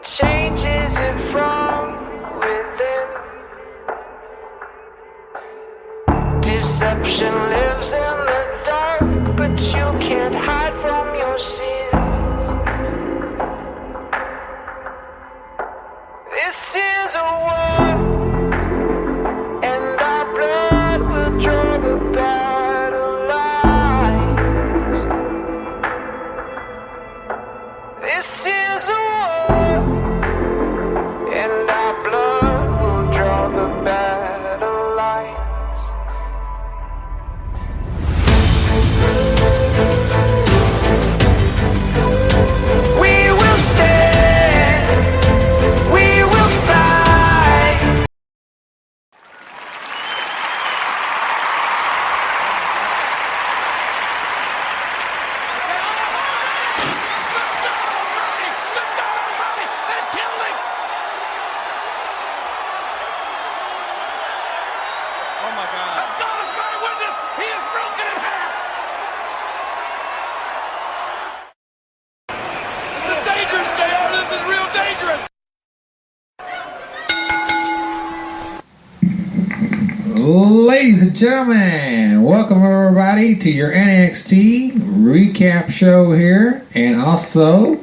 What changes it from within? Deception lives in the dark, but you can't hide from your sins. This is a war, and our blood will draw the battle lines. This is a war, and our blood will draw the battle lines. We will stand, we will fight. Oh my God. As God is my witness, he is broken in half. This is dangerous, JR. This is real dangerous. Ladies and gentlemen, welcome everybody to your NXT recap show here, and also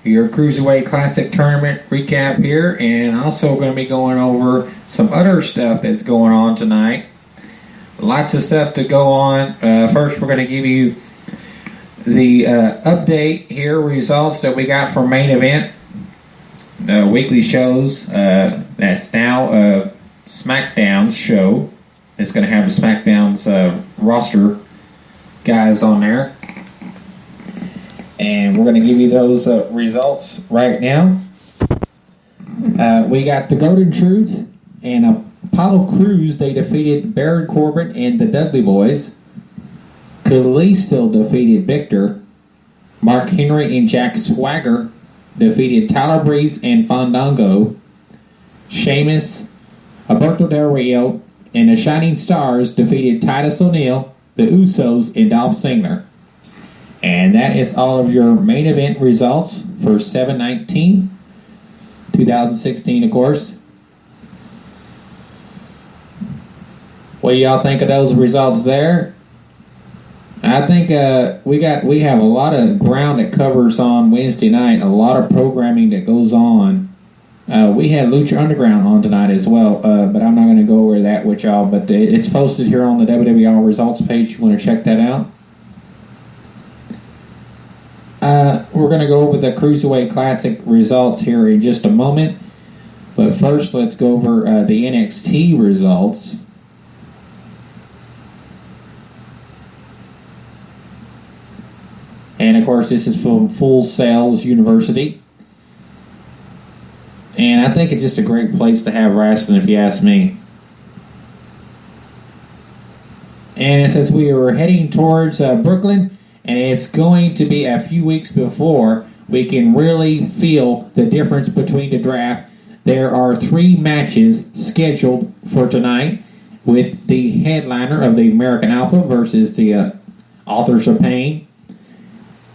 your Cruiserweight Classic Tournament recap here, and also going to be going over some other stuff that's going on tonight. Lots of stuff to go on. First, we're going to give you the update here, results that we got for main event, weekly shows. That's now SmackDown's show. It's going to have the SmackDown's roster guys on there. And we're going to give you those results right now. We got the Golden Truth and Apollo Crews. They defeated Baron Corbin and the Dudley Boys. Kalisto defeated Victor. Mark Henry and Jack Swagger defeated Tyler Breeze and Fandango. Sheamus, Alberto Del Rio, and the Shining Stars defeated Titus O'Neil, the Usos, and Dolph Ziggler. And that is all of your main event results for 7/19/2016, of course. What do y'all think of those results there? I think we have a lot of ground that covers on Wednesday night, a lot of programming that goes on. We had Lucha Underground on tonight as well, but I'm not going to go over that with y'all. But it's posted here on the WWR results page. You want to check that out? We're going to go over the Cruiserweight Classic results here in just a moment. But first, let's go over the NXT results. And, of course, this is from Full Sails University. And I think it's just a great place to have wrestling, if you ask me. And it says we are heading towards Brooklyn, and it's going to be a few weeks before we can really feel the difference between the draft. There are 3 matches scheduled for tonight, with the headliner of the American Alpha versus the Authors of Pain,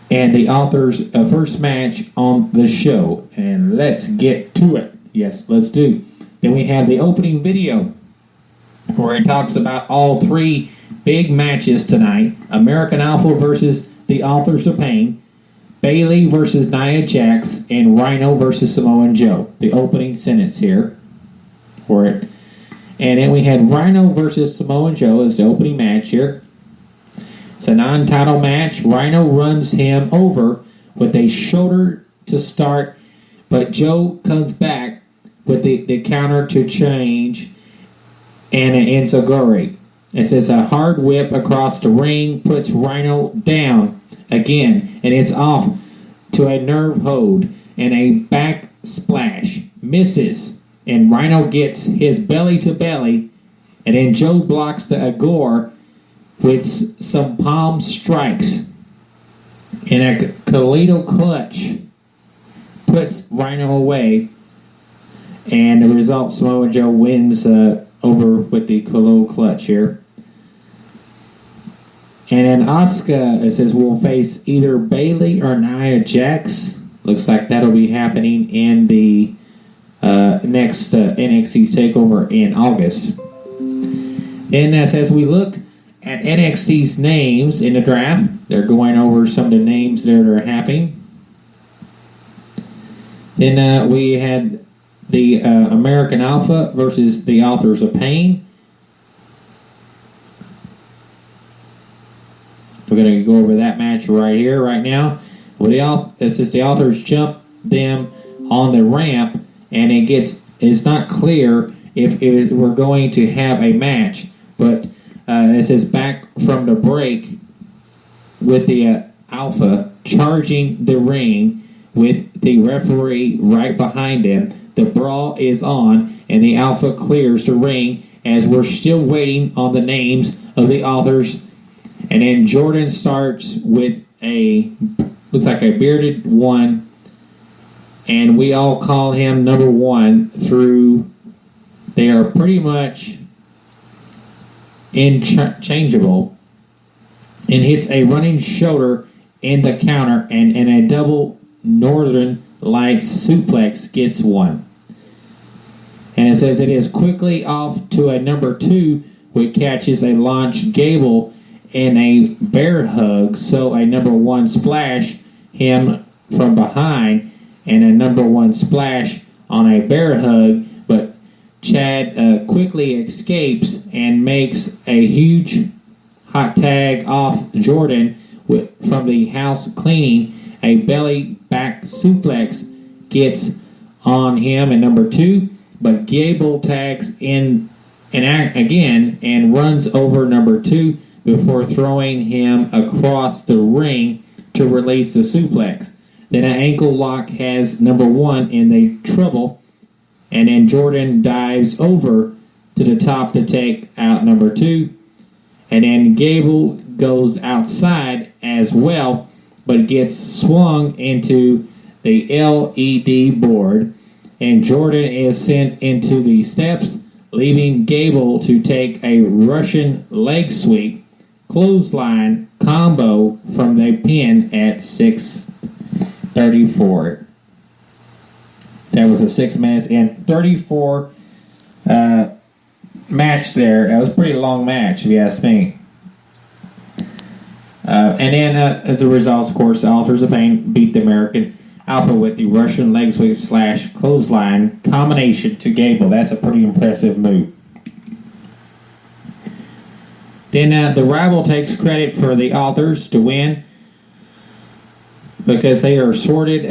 and the Authors' first match on the show. And let's get to it. Yes, let's do. Then we have the opening video, where it talks about all 3 big matches tonight. American Alpha versus the Authors of Pain, Bayley versus Nia Jax, and Rhino versus Samoa Joe. The opening sentence here for it. And then we had Rhino versus Samoa Joe as the opening match here. It's a non-title match. Rhino runs him over with a shoulder to start, but Joe comes back with the counter to change and an enziguri. It says a hard whip across the ring puts Rhino down again, and it's off to a nerve hold and a back splash. Misses, and Rhino gets his belly to belly, and then Joe blocks the Agor with some palm strikes. And a Toledo clutch puts Rhino away, and the result, Samoa Joe wins over with the Toledo clutch here. And then Asuka, it says, will face either Bayley or Nia Jax Looks like that'll be happening in the next NXT's TakeOver in August. And as we look at NXT's names in the draft, they're going over some of the names that are happening. Then we had the American Alpha versus the Authors of Pain. We're going to go over that match right here, right now. It says the Authors jump them on the ramp, and it's not clear if we're going to have a match. But it says back from the break with the Alpha charging the ring with the referee right behind him. The brawl is on, and the Alpha clears the ring as we're still waiting on the names of the Authors. And then Jordan starts with looks like a bearded one, and we all call him number one through. They are pretty much interchangeable, and hits a running shoulder in the counter, and a double Northern Lights suplex gets one. And it says it is quickly off to a number two, which catches a launch Gable in a bear hug, so a number one splash him from behind, and a number one splash on a bear hug, but Chad quickly escapes and makes a huge hot tag off Jordan from the house cleaning. A belly back suplex gets on him and number two, but Gable tags in again and runs over number two before throwing him across the ring to release the suplex. Then an ankle lock has number one in the trouble, and then Jordan dives over to the top to take out number two, and then Gable goes outside as well, but gets swung into the LED board, and Jordan is sent into the steps, leaving Gable to take a Russian leg sweep clothesline combo from the pin at 6:34. That was a 6 minutes and 34 match there. That was a pretty long match, if you ask me. And then, as a result, of course, the Authors of Pain beat the American Alpha with the Russian leg sweep / clothesline combination to Gable. That's a pretty impressive move. Then the Rival takes credit for the Authors to win because they are sorted,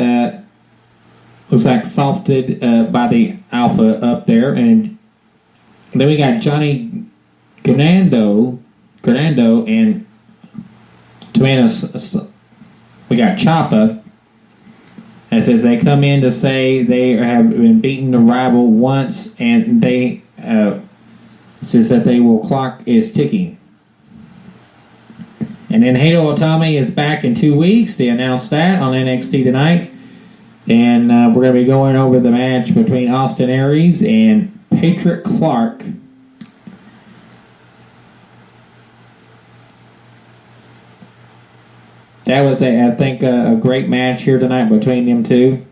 looks like softed by the Alpha up there. And then we got Johnny Granado and Tomato. We got Ciampa. It says they come in to say they have been beaten the Rival once, and they says that they will clock is ticking. And then Hideo Itami is back in 2 weeks. They announced that on NXT tonight. And we're going to be going over the match between Austin Aries and Patrick Clark. That was, I think, a great match here tonight between them two.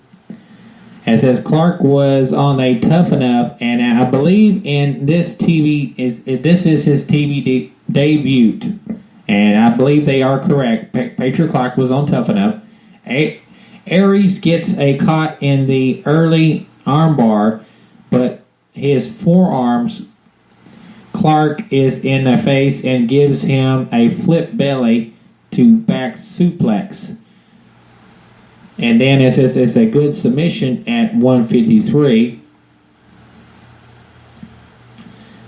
It says Clark was on a Tough Enough, and I believe in this is his TV debut. And I believe they are correct. Patrick Clark was on Tough Enough. Aries gets a caught in the early armbar, but his forearms, Clark is in the face and gives him a flip belly to back suplex. And then it says it's a good submission at 153.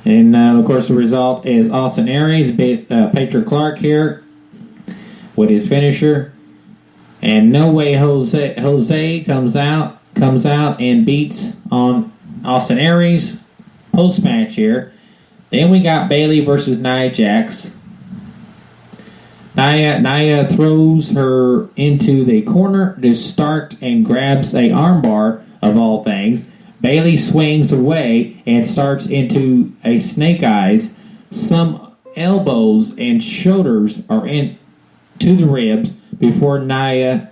And, of course, the result is Austin Aries beat Patrick Clark here with his finisher. And No Way Jose comes out and beats on Austin Aries post-match here. Then we got Bayley versus Nia Jax. Nia throws her into the corner to start and grabs a armbar of all things. Bayley swings away and starts into a snake eyes. Some elbows and shoulders are into the ribs before Nia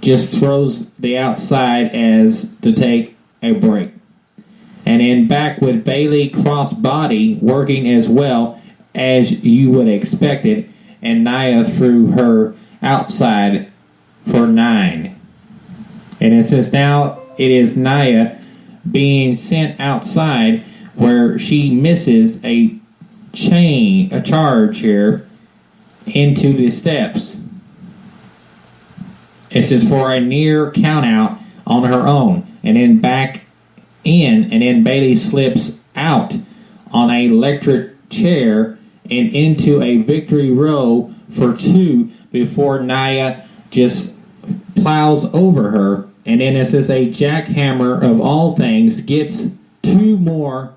just throws the outside as to take a break. And then back with Bayley crossbody working as well as you would expect it. And Nia threw her outside for 9. And it says now it is Nia being sent outside where she misses a charge here into the steps. It says for a near count out on her own. And then back in, and then Bayley slips out on an electric chair and into a victory row for 2 before Nia just plows over her. And then it says a jackhammer of all things gets 2 more,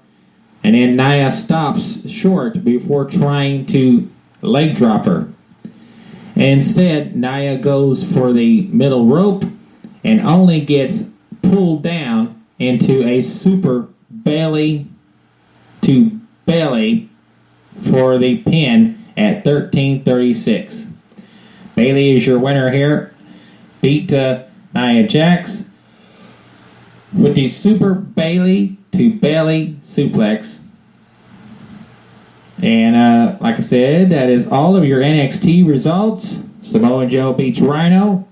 and then Nia stops short before trying to leg drop her. Instead, Nia goes for the middle rope and only gets pulled down into a super belly to belly for the pin at 13:36. Bayley is your winner here. Beat Nia Jax with the super Bayley to belly suplex. And like I said, that is all of your NXT results. Samoa Joe beats Rhino.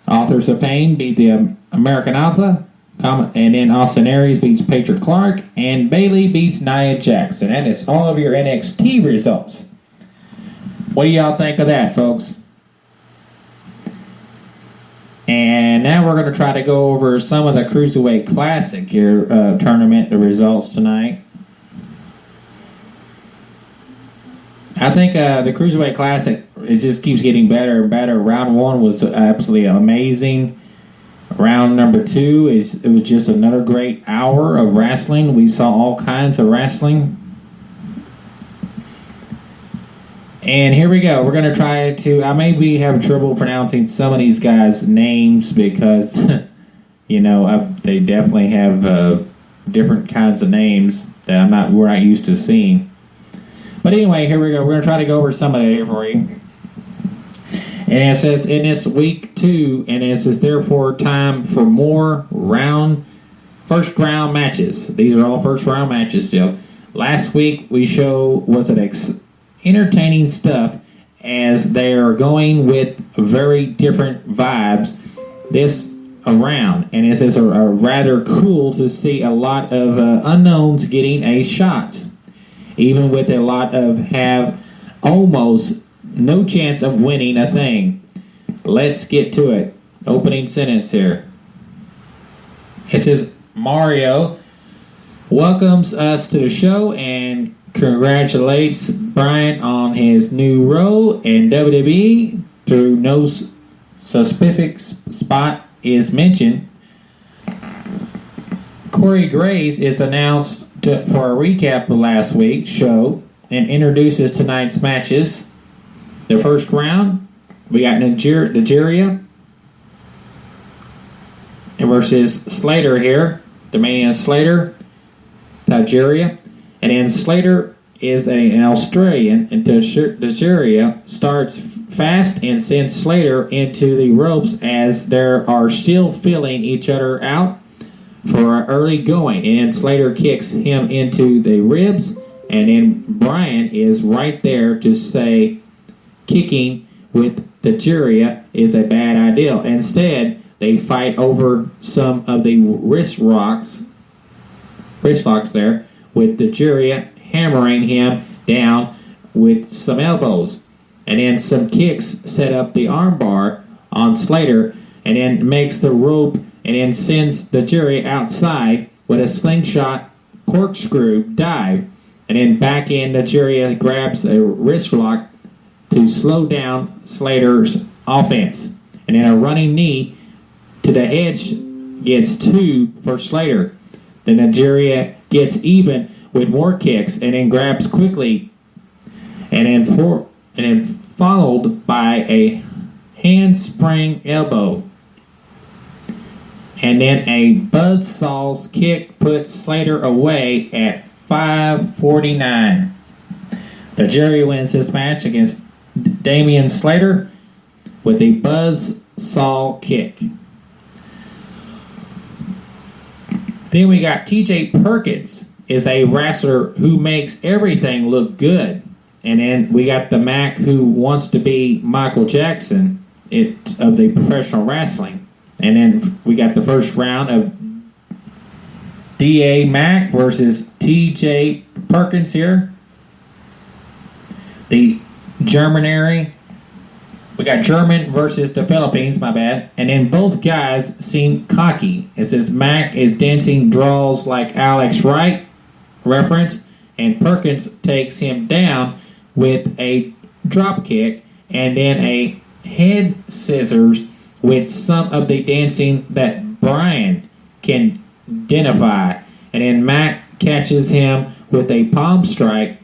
Authors of Pain beat the American Alpha. And then Austin Aries beats Patrick Clark. And Bayley beats Nia Jax. And that is all of your NXT results. What do y'all think of that, folks? And now we're going to try to go over some of the Cruiserweight Classic here tournament, the results tonight. I think the Cruiserweight Classic, it just keeps getting better and better. Round 1 was absolutely amazing. Round number 2 it was just another great hour of wrestling. We saw all kinds of wrestling. And here we go. We're going to try to... I may be having trouble pronouncing some of these guys' names because, you know, they definitely have different kinds of names that we're not used to seeing. But anyway, here we go. We're going to try to go over some of it here for you. And it says, in this week 2, and it says, therefore, time for more first round matches. These are all first round matches still. Last week, we was an entertaining stuff as they are going with very different vibes this around. And it says, rather cool to see a lot of unknowns getting a shot. Even with a lot of have almost no chance of winning a thing. Let's get to it. Opening sentence here. It says, Mario welcomes us to the show and congratulates Brian on his new role in WWE through no specific spot is mentioned. Corey Graves is announced for a recap of last week's show and introduces tonight's matches. The first round, we got Nigeria versus Slater here. Dominion Slater, Nigeria. And then Slater is an Australian, and Nigeria starts fast and sends Slater into the ropes as they are still feeling each other out for early going. And Slater kicks him into the ribs, and then Brian is right there to say kicking with Nigeria is a bad idea. Instead, they fight over some of the wrist locks there, with Nigeria hammering him down with some elbows. And then some kicks set up the armbar on Slater, and then makes the rope, and then sends Nigeria outside with a slingshot corkscrew dive. And then back in, Nigeria grabs a wrist lock to slow down Slater's offense. And then a running knee to the edge gets 2 for Slater. Then Nigeria gets even with more kicks and then grabs quickly, and then followed by a handspring elbow. And then a buzzsaw's kick puts Slater away at 5:49. Nigeria wins this match against Damian Slater with a saw kick. Then we got T.J. Perkins is a wrestler who makes everything look good. And then we got the Mac who wants to be Michael Jackson of the professional wrestling. And then we got the first round of D.A. Mac versus T.J. Perkins here. The Germanary. We got German versus the Philippines, my bad. And then both guys seem cocky. It says Mac is dancing draws like Alex Wright reference. And Perkins takes him down with a drop kick and then a head scissors with some of the dancing that Brian can identify. And then Mac catches him with a palm strike,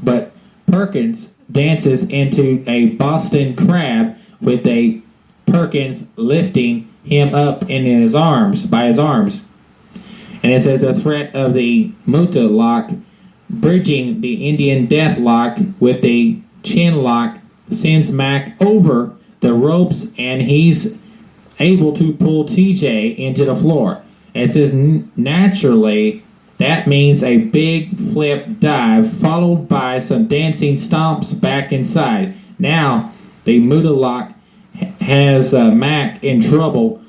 but Perkins dances into a Boston Crab with a Perkins lifting him up in his arms, by his arms. And it says a threat of the Muta lock, bridging the Indian death lock with the chin lock, sends Mac over the ropes, and he's able to pull TJ into the floor. And it says naturally that means a big flip dive followed by some dancing stomps back inside. Now the Muta lock has Mac in trouble,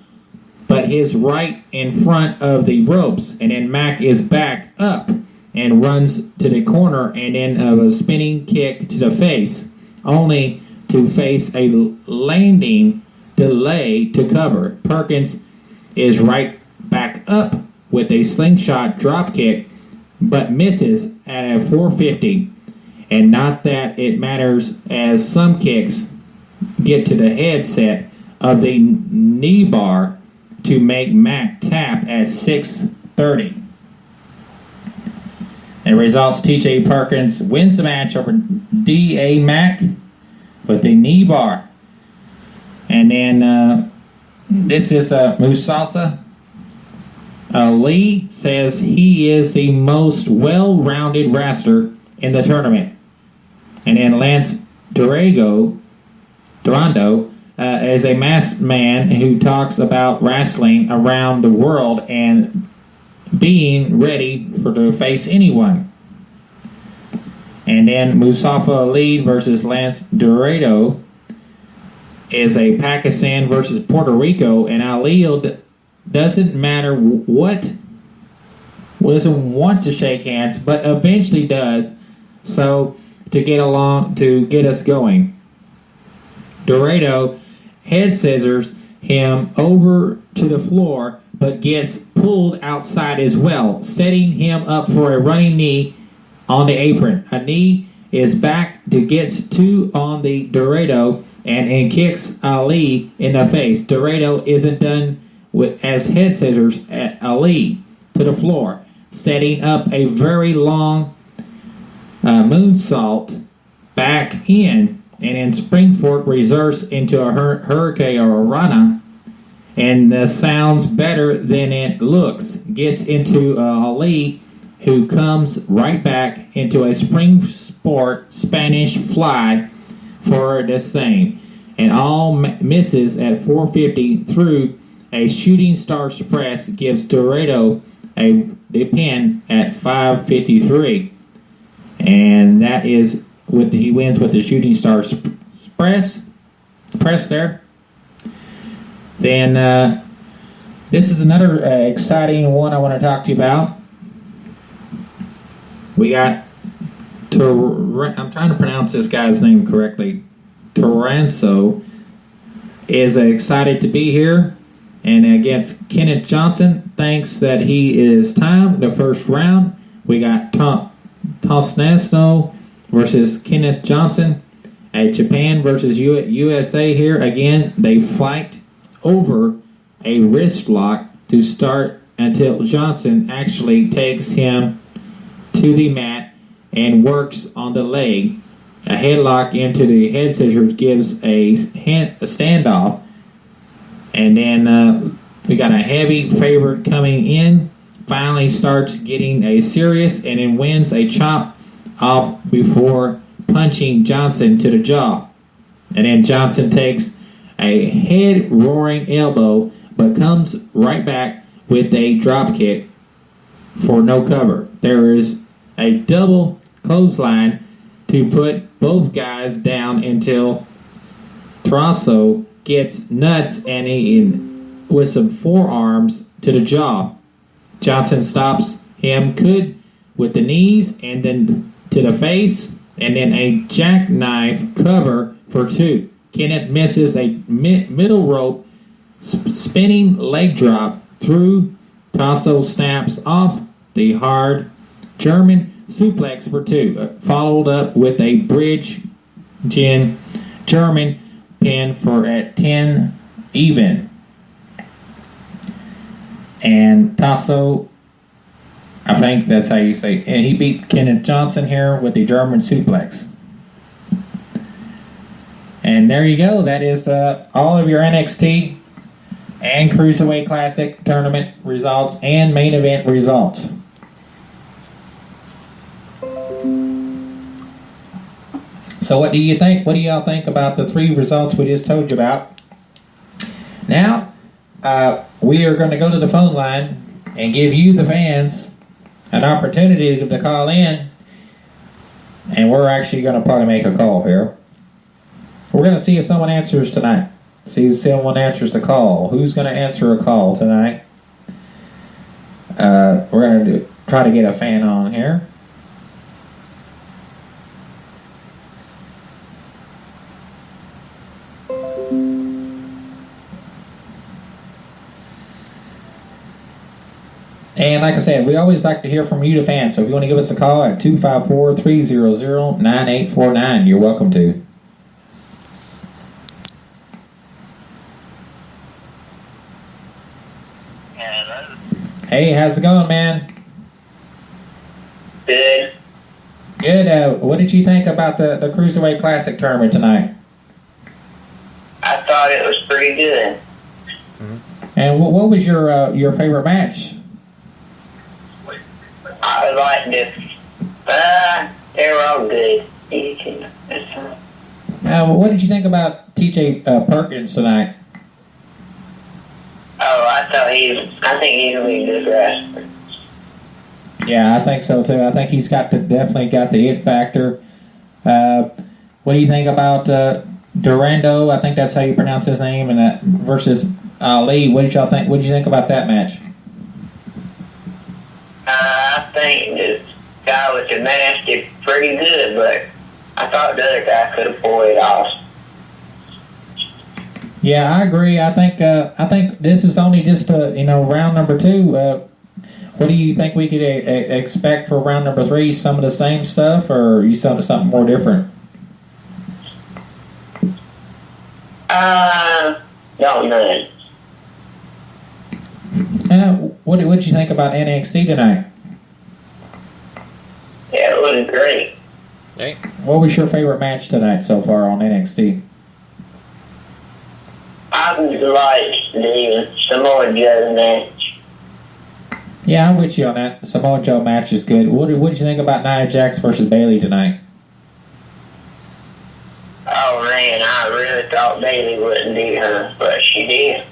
but he's right in front of the ropes, and then Mac is back up and runs to the corner and then a spinning kick to the face, only to face a landing delay to cover. Perkins is right back up with a slingshot drop kick, but misses at a 450. And not that it matters, as some kicks get to the headset of the knee bar to make Mac tap at 630. And results, T.J. Perkins wins the match over D.A. Mac with the knee bar. And then this is Musasa. Lee says he is the most well-rounded wrestler in the tournament. And then Lance Durando is a masked man who talks about wrestling around the world and being ready to face anyone. And then Mustafa Ali versus Lance Dorado is a Pakistan versus Puerto Rico, and Ali doesn't matter what, doesn't want to shake hands, but eventually does, so to get us going. Dorado head scissors him over to the floor, but gets pulled outside as well, setting him up for a running knee on the apron. A knee is back to gets two on the Dorado and kicks Ali in the face. Dorado isn't done as head scissors at Ali to the floor, setting up a very long moonsault back in, and then Springford reverses into a hurricane or a rana, and sounds better than it looks. Gets into Ali, who comes right back into a spring sport Spanish fly for this thing, and all misses at 450 through a shooting star press, gives Dorado the pin at 553, and that is he wins with the shooting star press there. Then this is another exciting one I want to talk to you about. We got I'm trying to pronounce this guy's name correctly. Toranzo is excited to be here, and against Kenneth Johnson, thinks that he is timed the first round. We got Tosnesno versus Kenneth Johnson at Japan versus USA here. Again, they fight over a wrist lock to start until Johnson actually takes him to the mat and works on the leg. A headlock into the head scissors gives a standoff. And then we got a heavy favorite coming in. Finally starts getting a serious and then wins a chop off before punching Johnson to the jaw. And then Johnson takes a head-roaring elbow, but comes right back with a drop kick for no cover. There is a double clothesline to put both guys down until Trasso gets nuts and he with some forearms to the jaw. Johnson stops him good with the knees and then to the face, and then a jackknife cover for 2. Kenneth misses a middle rope spinning leg drop through. Tasso snaps off the hard German suplex for 2, followed up with a bridge German pin for at 10 even. And Tasso, I think that's how you say, and he beat Kenneth Johnson here with the German suplex. And there you go. That is all of your NXT and Cruiserweight Classic tournament results and main event results. So what do you think? What do y'all think about the 3 results we just told you about? Now, we are going to go to the phone line and give you, the fans, an opportunity to call in. And we're actually going to probably make a call here. We're going to see if someone answers tonight. See if someone answers the call. Who's going to answer a call tonight? We're going to try to get a fan on here. And like I said, we always like to hear from you, the fans. So if you want to give us a call at 254-300-9849, you're welcome to. Hello. Hey, how's it going, man? Good. Good. What did you think about the Cruiserweight Classic tournament tonight? I thought it was pretty good. And what was your favorite match? I liked it. They were all good. What did you think about TJ Perkins tonight? Oh, I think he's gonna be a good wrestler. Yeah, I think so too. I think he's definitely got the it factor. What do you think about Durando? I think that's how you pronounce his name, and that versus Ali. What did y'all think? What did you think about that match? I think this guy with the mask did pretty good, but I thought the other guy could have pulled it off. Yeah, I agree. I think this is only just round number 2. What do you think we could expect for round number 3? Some of the same stuff, or you something more different? Don't know. What did you think about NXT tonight? Yeah, it was great. Hey. What was your favorite match tonight so far on NXT? I liked the Samoa Joe match. Yeah, I'm with you on that. The Samoa Joe match is good. What did you think about Nia Jax versus Bayley tonight? Oh man, I really thought Bayley wouldn't beat her, but she did.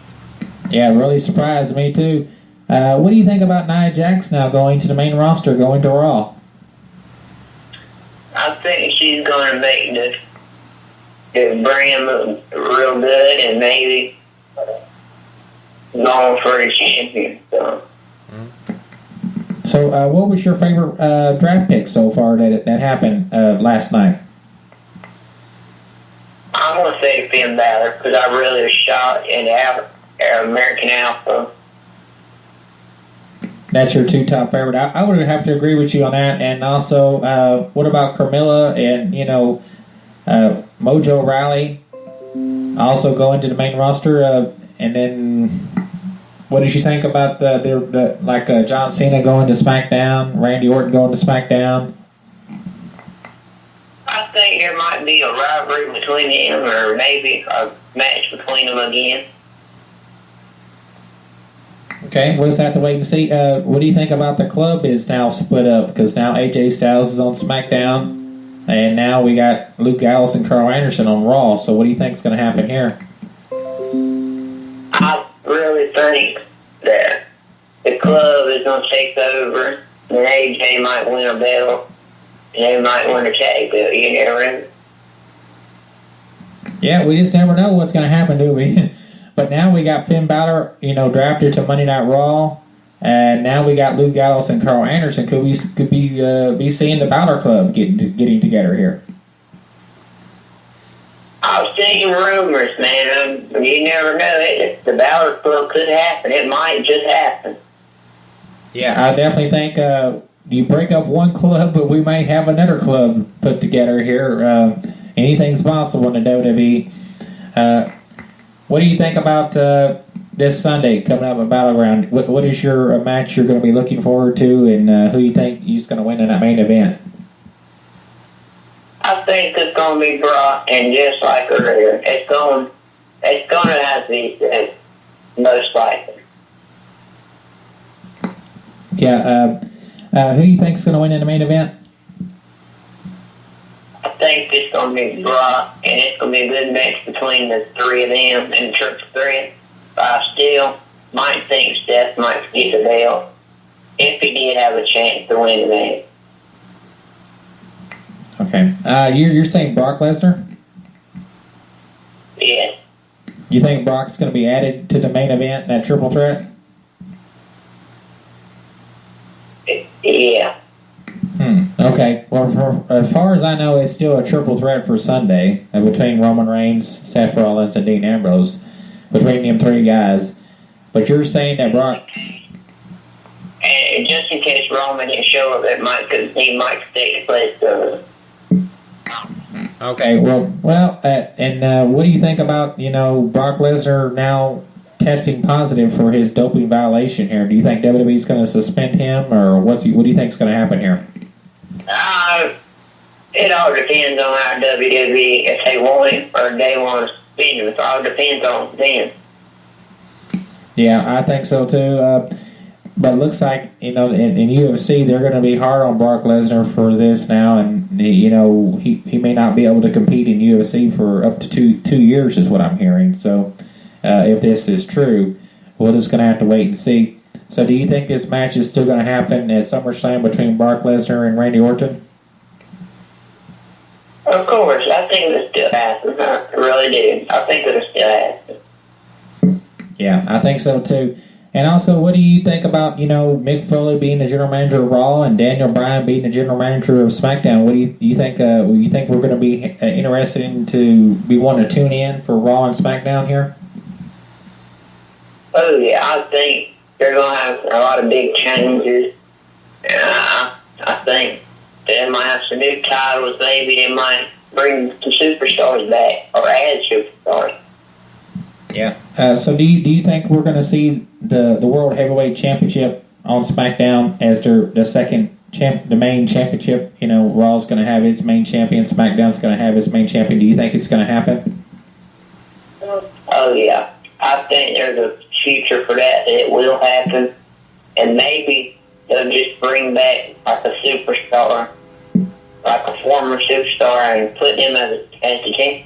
Yeah, really surprised me too. What do you think about Nia Jax now going to the main roster, going to Raw? I think she's going to make the brand look real good and maybe going for a champion. So, what was your favorite draft pick so far that happened last night? I'm going to say Finn Balor because I really was shocked in American Alpha. That's your 2 top favorite. I would have to agree with you on that. And also, what about Carmella and Mojo Rawley also going to the main roster? And then, what did you think about John Cena going to SmackDown, Randy Orton going to SmackDown? I think there might be a rivalry between them, or maybe a match between them again. Okay, we'll just have to wait and see. What do you think about the club is now split up? Because now AJ Styles is on SmackDown, and now we got Luke Gallows and Carl Anderson on Raw. So what do you think is going to happen here? think that the club is going to take over, and AJ might win a belt, and they might win a tag belt. You never know. Yeah, we just never know what's going to happen, do we? But now we got Finn Balor, drafted to Monday Night Raw, and now we got Luke Gallows and Carl Anderson. Could be seeing the Balor Club getting together here? I've seen rumors, man. You never know. The Balor Club could happen. It might just happen. Yeah, I definitely think you break up one club, but we might have another club put together here. Anything's possible in the WWE. What do you think about this Sunday coming up at Battleground? What is your match you're going to be looking forward to, and who you think is going to win in that main event? I think it's going to be Brock, and just like earlier, it's going to have to be most likely. Yeah. Who do you think is going to win in the main event? I think it's going to be Brock, and it's going to be a good match between the three of them and Triple Threat. But I still might think Steph might get the belt if he did have a chance to win the match. Okay. You're saying Brock Lesnar? Yeah. You think Brock's going to be added to the main event in that triple threat? Yeah. Okay. Well, as far as I know, it's still a triple threat for Sunday between Roman Reigns, Seth Rollins, and Dean Ambrose. Between them three guys. But you're saying that Brock... And just in case Roman didn't show up, he might take the place of... Okay, and what do you think about, Brock Lesnar now testing positive for his doping violation here? Do you think WWE's going to suspend him, or what do you think is going to happen here? It all depends on how WWE, if they want him or if they want to suspend him. It all depends on them. Yeah, I think so too. But it looks like, in UFC, they're going to be hard on Brock Lesnar for this now, and, he may not be able to compete in UFC for up to two years is what I'm hearing. So if this is true, we're just going to have to wait and see. So do you think this match is still going to happen at SummerSlam between Brock Lesnar and Randy Orton? Of course, I think it'll still happen. I really do. I think it'll still happen. Yeah, I think so too. And also, what do you think about, Mick Foley being the general manager of Raw and Daniel Bryan being the general manager of SmackDown? What do you think? You think we're going to be interested in to be wanting to tune in for Raw and SmackDown here? Oh yeah, I think they're going to have a lot of big changes. I think they might have some new titles. Maybe they might bring some superstars back or add superstars. Yeah. So do you think we're going to see the World Heavyweight Championship on SmackDown as the main championship? Raw's going to have its main champion, SmackDown's going to have its main champion. Do you think it's going to happen? Oh yeah, I think there's a future for that. It will happen, and maybe they'll just bring back like a superstar, like a former superstar, and put him as the champion.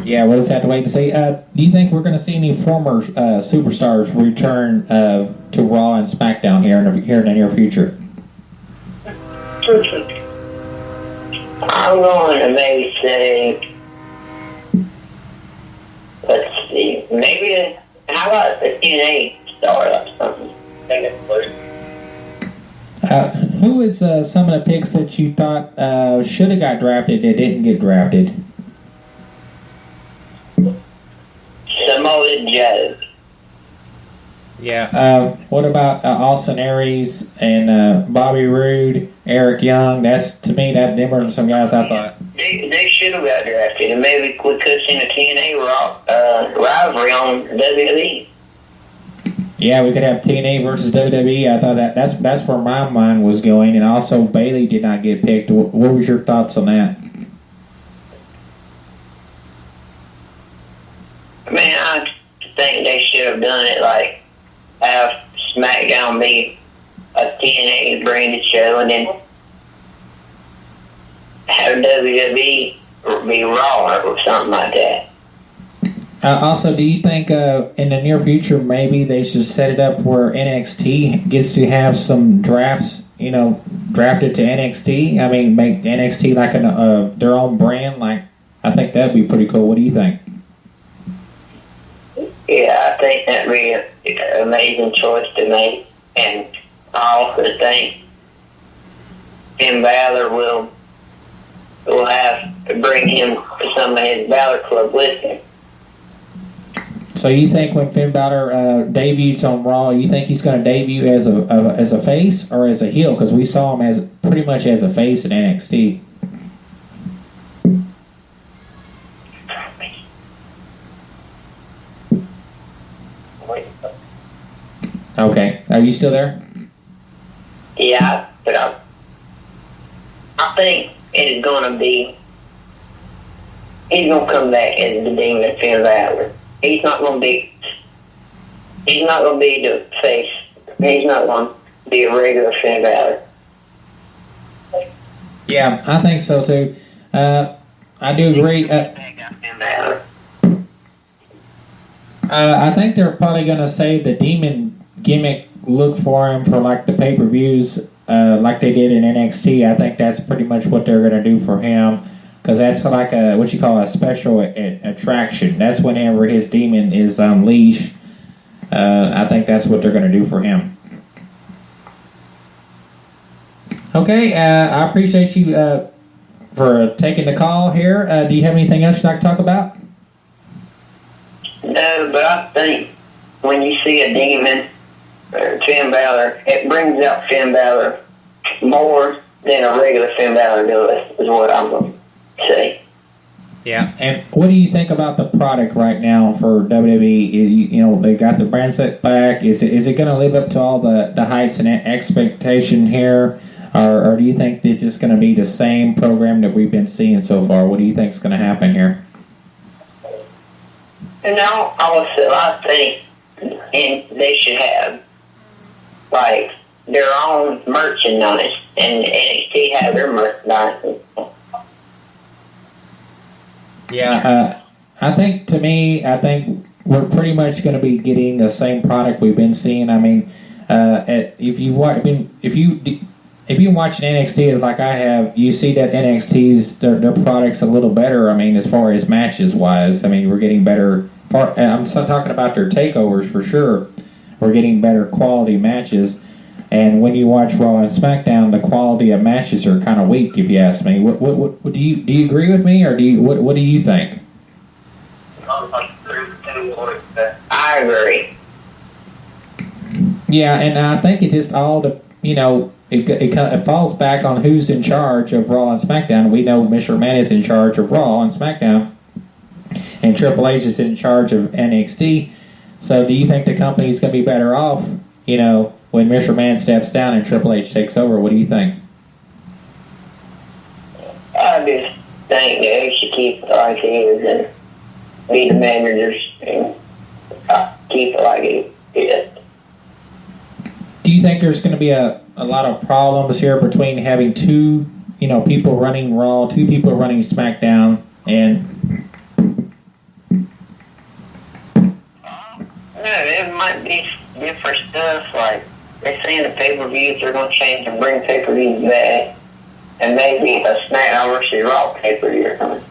Yeah, we'll just have to wait to see. Do you think we're going to see any former superstars return to Raw and SmackDown here in the near future? I'm going to maybe say, let's see, maybe, how about the TNA star or something? Who is some of the picks that you thought should have got drafted that didn't get drafted? Samoa Joe. Yeah. What about Austin Aries and Bobby Roode, Eric Young? To me, them are some guys I thought. They should have got drafted, and maybe we could have seen a TNA rivalry on WWE. Yeah, we could have TNA versus WWE. I thought that's where my mind was going, and also Bayley did not get picked. What was your thoughts on that? Man, I think they should have done it like have SmackDown be a TNA branded show, and then have WWE be Raw or something like that. Also, do you think in the near future maybe they should set it up where NXT gets to have some drafts, drafted to NXT? I mean, make NXT like their own brand. Like, I think that'd be pretty cool. What do you think? Yeah, I think that'd be an amazing choice to make. And I also think Finn Balor will have to bring him to some of his Balor Club with him. So you think when Finn Balor debuts on Raw, you think he's going to debut as a face or as a heel? Because we saw him as pretty much as a face in NXT. Okay, are you still there? Yeah, but I think it's going to be. He's going to come back as the Demon Finn Balor. He's not going to be the face. He's not going to be a regular Finn Balor. Yeah, I think so too. I do agree. I think they're probably going to save the Demon gimmick look for him for like the pay-per-views like they did in NXT. I think that's pretty much what they're going to do for him. Because that's like what you call a special attraction. That's whenever his demon is unleashed. I think that's what they're going to do for him. Okay, I appreciate you for taking the call here. Do you have anything else you'd like to talk about? No, but I think when you see a demon, Finn Balor, it brings out Finn Balor more than a regular Finn Balor does, is what I'm going to say. Yeah, and what do you think about the product right now for WWE? They got the brand set back. Is it going to live up to all the heights and expectation here, or do you think this is going to be the same program that we've been seeing so far? What do you think is going to happen here? I think they should have like their own merchandise, and NXT have their merchandise. Yeah, I think we're pretty much going to be getting the same product we've been seeing. I mean, if you watch NXT as like I have, you see that NXT's their product's a little better. I mean, as far as matches wise, I mean we're getting better. I'm talking about their takeovers for sure. We're getting better quality matches. And when you watch Raw and SmackDown, the quality of matches are kind of weak, if you ask me. What do you agree with me, or what do you think? I agree. Yeah, and I think it just all it falls back on who's in charge of Raw and SmackDown. We know Mr. McMahon is in charge of Raw and SmackDown, and Triple H is in charge of NXT. So, do you think the company's going to be better off, when Mr. McMahon steps down and Triple H takes over? What do you think? I just think they should keep it like it is and be the managers and keep it like it is. Do you think there's going to be a lot of problems here between having two, people running Raw, two people running SmackDown, and... No, there might be different stuff, like they're saying the pay-per-views are going to change and bring pay-per-views back, and maybe a SmackDown versus Raw pay-per-view or something.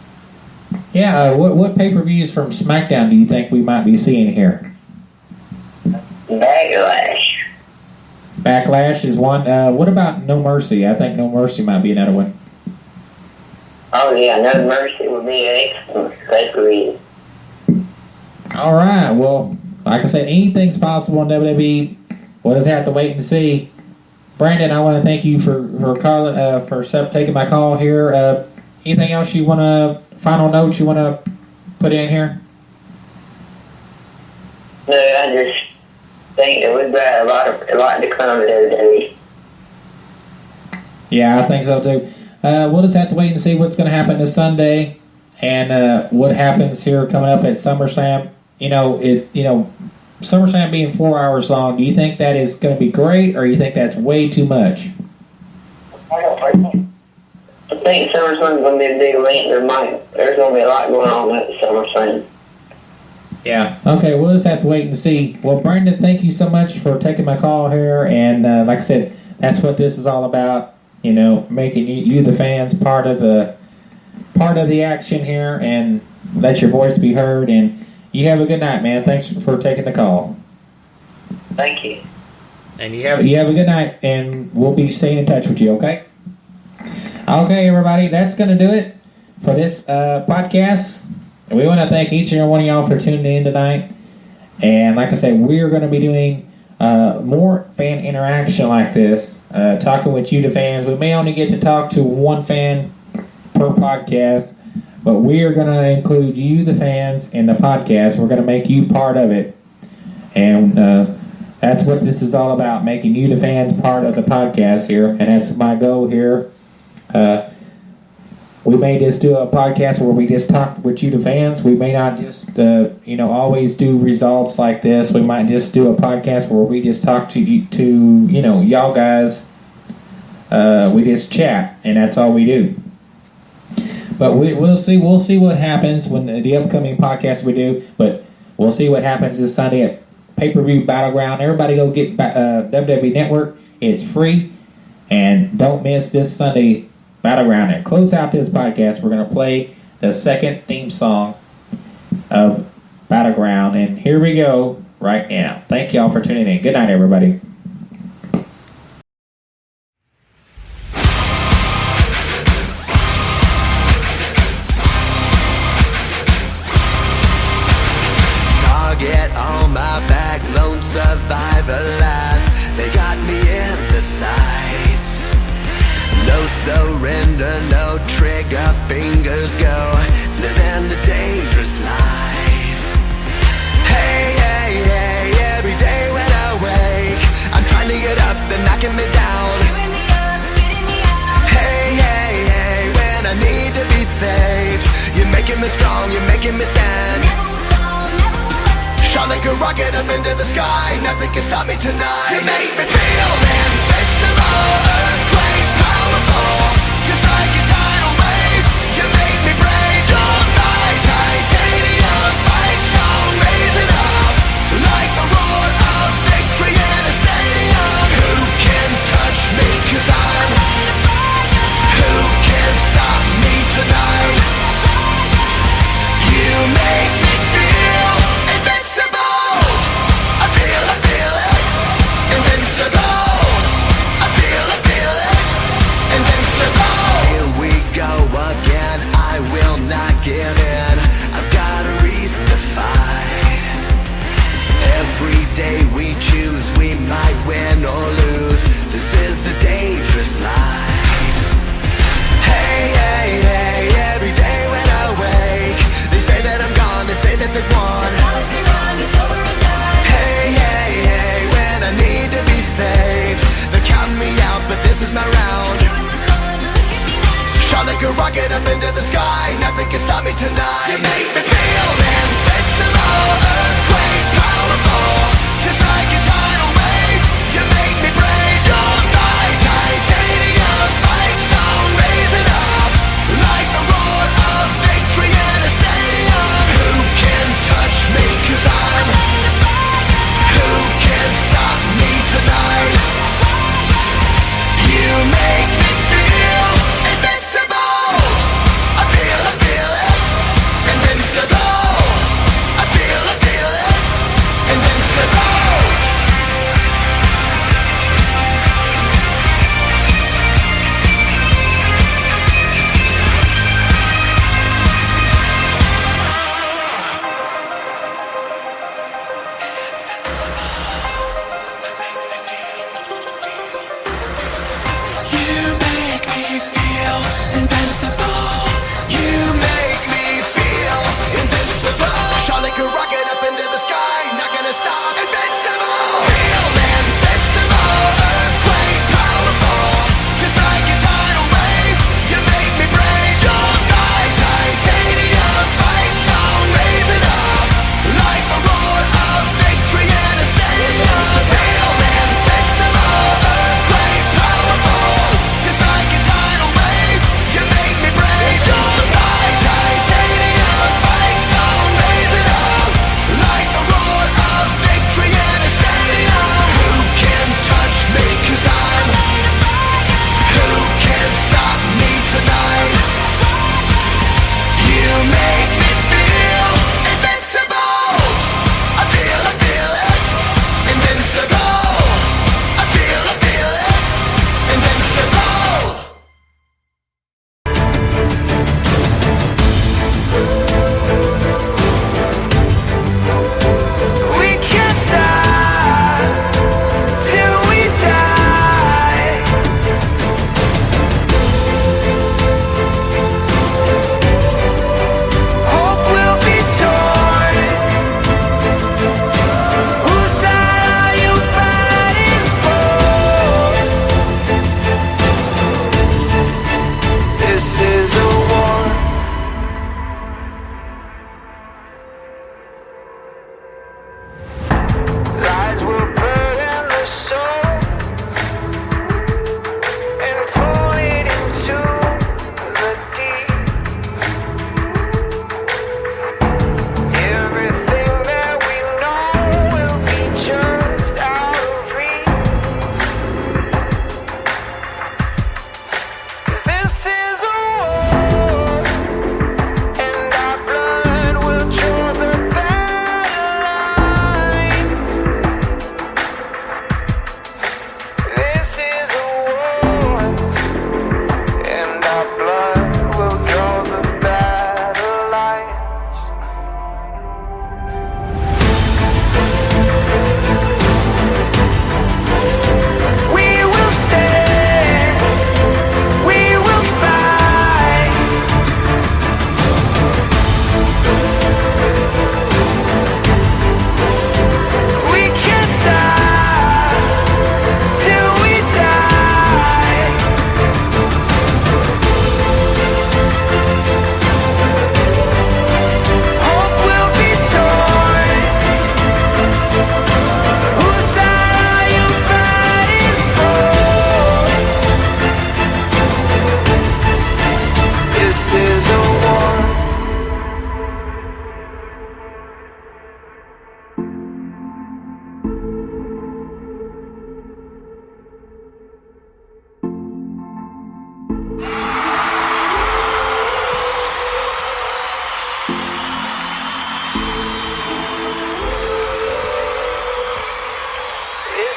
Yeah, what pay-per-views from SmackDown do you think we might be seeing here? Backlash is one. What about No Mercy? I think No Mercy might be another one. Oh, yeah, No Mercy would be excellent pay-per-view. All right, well, like I said, anything's possible in WWE. We'll just have to wait and see. Brandon, I want to thank you for calling, for taking my call here. Anything else you want to, final notes you want to put in here? No, I just think that we've got a lot to come today. Yeah, I think so too. We'll just have to wait and see what's going to happen this Sunday, and what happens here coming up at SummerSlam. SummerSlam being 4 hours long, do you think that is going to be great, or you think that's way too much? I think SummerSlam's going to be a big event. There's going to be a lot going on at SummerSlam. Yeah. Okay, we'll just have to wait and see. Well, Brandon, thank you so much for taking my call here. And like I said, that's what this is all about. You know, making you the fans part of the action here, and let your voice be heard. And you have a good night, man. Thanks for taking the call. Thank you. And you have a good night, and we'll be staying in touch with you. Okay. Okay, everybody, that's going to do it for this podcast. And we want to thank each and every one of y'all for tuning in tonight. And like I said, we're going to be doing more fan interaction like this, talking with you, the fans. We may only get to talk to one fan per podcast, but we are going to include you, the fans, in the podcast. We're going to make you part of it. And that's what this is all about, making you, the fans, part of the podcast here. And that's my goal here. We may just do a podcast where we just talk with you, the fans. We may not just, always do results like this. We might just do a podcast where we just talk to y'all guys. We just chat, and that's all we do. But we'll see. We'll see what happens when the upcoming podcast we do. But we'll see what happens this Sunday at Pay-Per-View Battleground. Everybody go get WWE Network. It's free, and don't miss this Sunday Battleground. And close out this podcast, we're going to play the second theme song of Battleground. And here we go right now. Thank y'all for tuning in. Good night, everybody. Target on my back, lone survivor last. They got me in the sights. No surrender, no trigger, fingers go, living the dangerous life. Hey, hey, hey, every day when I wake, I'm trying to get up, they're knocking me down. Hey, hey, hey, when I need to be saved, you're making me strong, you're making me stand. Shot like a rocket up into the sky, nothing can stop me tonight. You make me feel invincible, earthquake powerful, just like a tidal wave. You make me brave, you're my titanium fight song, raising up like the roar of victory in a stadium. Who can touch me, 'cause I'm who can stop me tonight? You make me feel invincible. I feel it, invincible. I feel it, invincible. Here we go again, I will not give in. I've got a reason to fight. Every day we choose, we might win or lose. This is the dangerous life. Hey, hey, hey, every day when I wake, they say that I'm gone, they say that they've won. Hey, hey, hey, when I need to be saved, they're counting me out, but this is my round. Shot like a rocket up into the sky, nothing can stop me tonight. You make me feel invincible, earthquake powerful, just like a tidal wave. You make me brave, you're my titanium fight song, raising up like the roar of victory in a stadium. Who can touch me, 'cause I'm who can stop me tonight? You make me feel invincible. I feel it, invincible.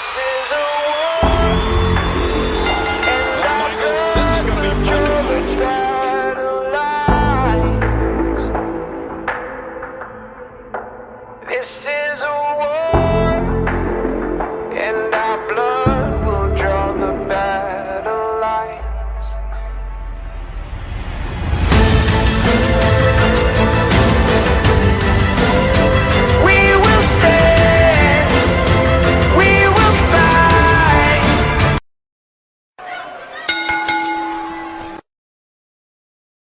This is a war, and I Michael, this is gonna be fun to draw the watch. battle lines. This is a war.